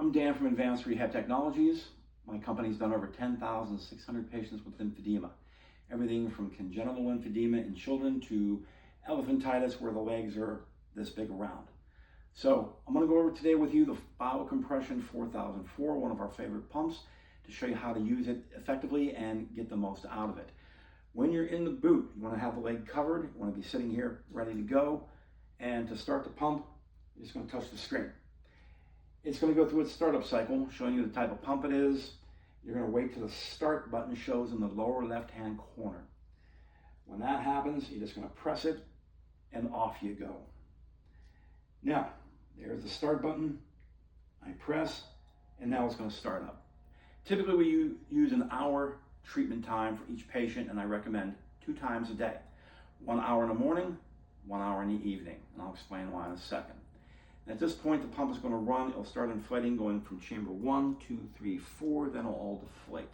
I'm Dan from Advanced Rehab Technologies. My company's done over 10,600 patients with lymphedema. Everything from congenital lymphedema in children to elephantitis where the legs are this big around. So I'm going to go over today with you the Biocompression 4004, one of our favorite pumps, to show you how to use it effectively and get the most out of it. When you're in the boot, you want to have the leg covered. You want to be sitting here ready to go. And to start the pump, you're just going to touch the screen. It's going to go through its startup cycle, showing you the type of pump it is. You're going to wait till the start button shows in the lower left-hand corner. When that happens, you're just going to press it, and off you go. Now, there's the start button. I press, and now it's going to start up. Typically, we use an hour treatment time for each patient, and I recommend 2 times a day. 1 hour in the morning, 1 hour in the evening, and I'll explain why in a second. At this point, the pump is going to run. It'll start inflating, going from chamber 1, 2, 3, 4, then it'll all deflate.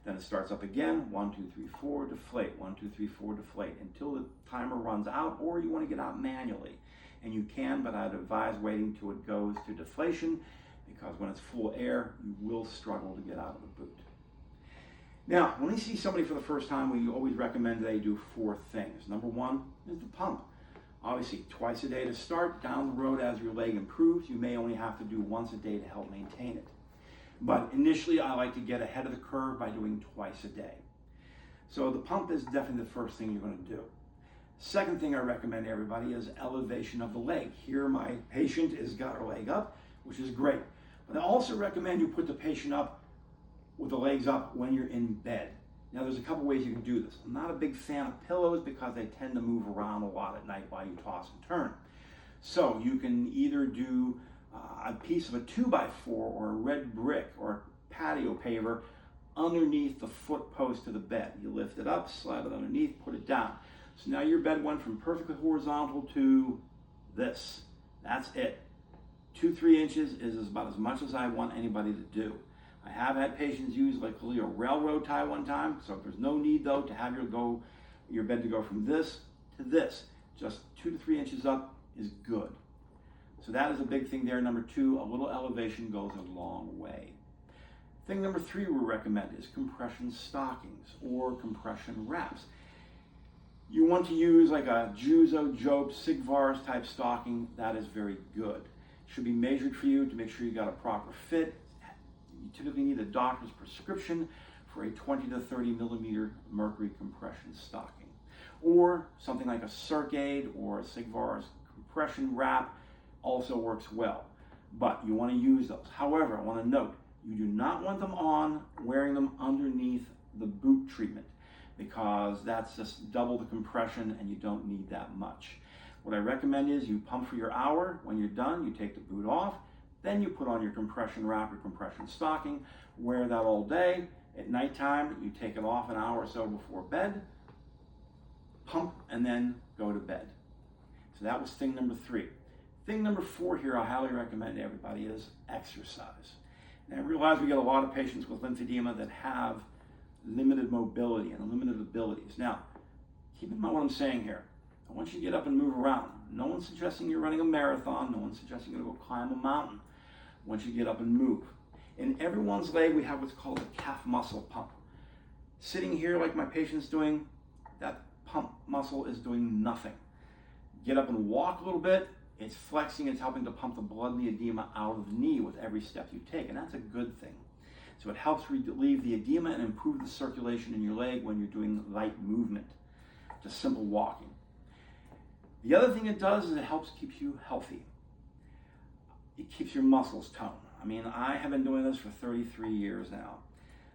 Then it starts up again, 1, 2, 3, 4, deflate, 1, 2, 3, 4, deflate, until the timer runs out, or you want to get out manually. And you can, but I'd advise waiting till it goes to deflation, because when it's full air, you will struggle to get out of the boot. Now, when you see somebody for the first time, we always recommend they do 4 things. Number 1 is the pump. Obviously, twice a day to start. Down the road, as your leg improves, you may only have to do once a day to help maintain it. But initially, I like to get ahead of the curve by doing twice a day. So the pump is definitely the first thing you're going to do. Second thing I recommend to everybody is elevation of the leg. Here, my patient has got her leg up, which is great. But I also recommend you put the patient up with the legs up when you're in bed. Now, there's a couple ways you can do this. I'm not a big fan of pillows because they tend to move around a lot at night while you toss and turn. So you can either do a piece of a 2x4 or a red brick or patio paver underneath the foot post of the bed. You lift it up, slide it underneath, put it down. So now your bed went from perfectly horizontal to this. That's it. 2-3 inches is about as much as I want anybody to do. I have had patients use like a railroad tie one time, so there's no need though to have your bed to go from this to this. Just 2 to 3 inches up is good. So that is a big thing there. Number 2, a little elevation goes a long way. Thing number 3 we recommend is compression stockings or compression wraps. You want to use like a Juzo, Jope, Sigvars type stocking. That is very good. It should be measured for you to make sure you got a proper fit. You typically need a doctor's prescription for a 20 to 30 millimeter mercury compression stocking. Or something like a Circade or a Sigvars compression wrap also works well. But you want to use those. However, I want to note, you do not want them on wearing them underneath the boot treatment, because that's just double the compression and you don't need that much. What I recommend is you pump for your hour. When you're done, you take the boot off. Then you put on your compression wrap or compression stocking, wear that all day. At nighttime, you take it off an hour or so before bed, pump, and then go to bed. So that was thing number 3. Thing number 4 here I highly recommend to everybody is exercise. Now I realize we get a lot of patients with lymphedema that have limited mobility and limited abilities. Now, keep in mind what I'm saying here. I want you to get up and move around. No one's suggesting you're running a marathon. No one's suggesting you're going to go climb a mountain. I want you to get up and move. In everyone's leg, we have what's called a calf muscle pump. Sitting here like my patient's doing, that pump muscle is doing nothing. Get up and walk a little bit. It's flexing. It's helping to pump the blood and the edema out of the knee with every step you take, and that's a good thing. So it helps relieve the edema and improve the circulation in your leg when you're doing light movement, just simple walking. The other thing it does is it helps keep you healthy. It keeps your muscles toned. I mean, I have been doing this for 33 years now.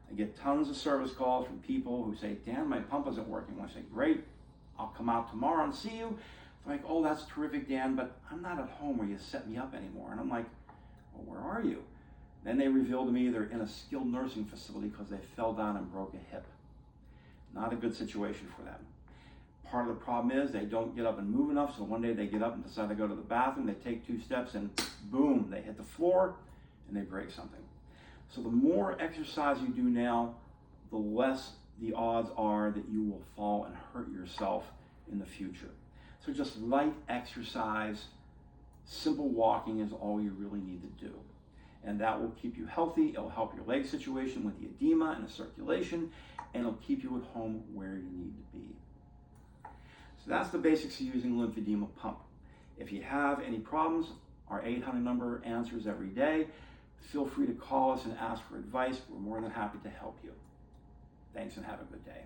I get tons of service calls from people who say, Dan, my pump isn't working. I say, great, I'll come out tomorrow and see you. They're like, oh, that's terrific, Dan, but I'm not at home where you set me up anymore. And I'm like, well, where are you? Then they reveal to me they're in a skilled nursing facility because they fell down and broke a hip. Not a good situation for them. Part of the problem is they don't get up and move enough, so one day they get up and decide to go to the bathroom, they take 2 steps and boom, they hit the floor and they break something. So the more exercise you do now, the less the odds are that you will fall and hurt yourself in the future. So just light exercise, simple walking is all you really need to do. and that will keep you healthy. It'll help your leg situation with the edema and the circulation, and it'll keep you at home where you need to be. So that's the basics of using a lymphedema pump. If you have any problems, our 800 number answers every day. Feel free to call us and ask for advice. We're more than happy to help you. Thanks and have a good day.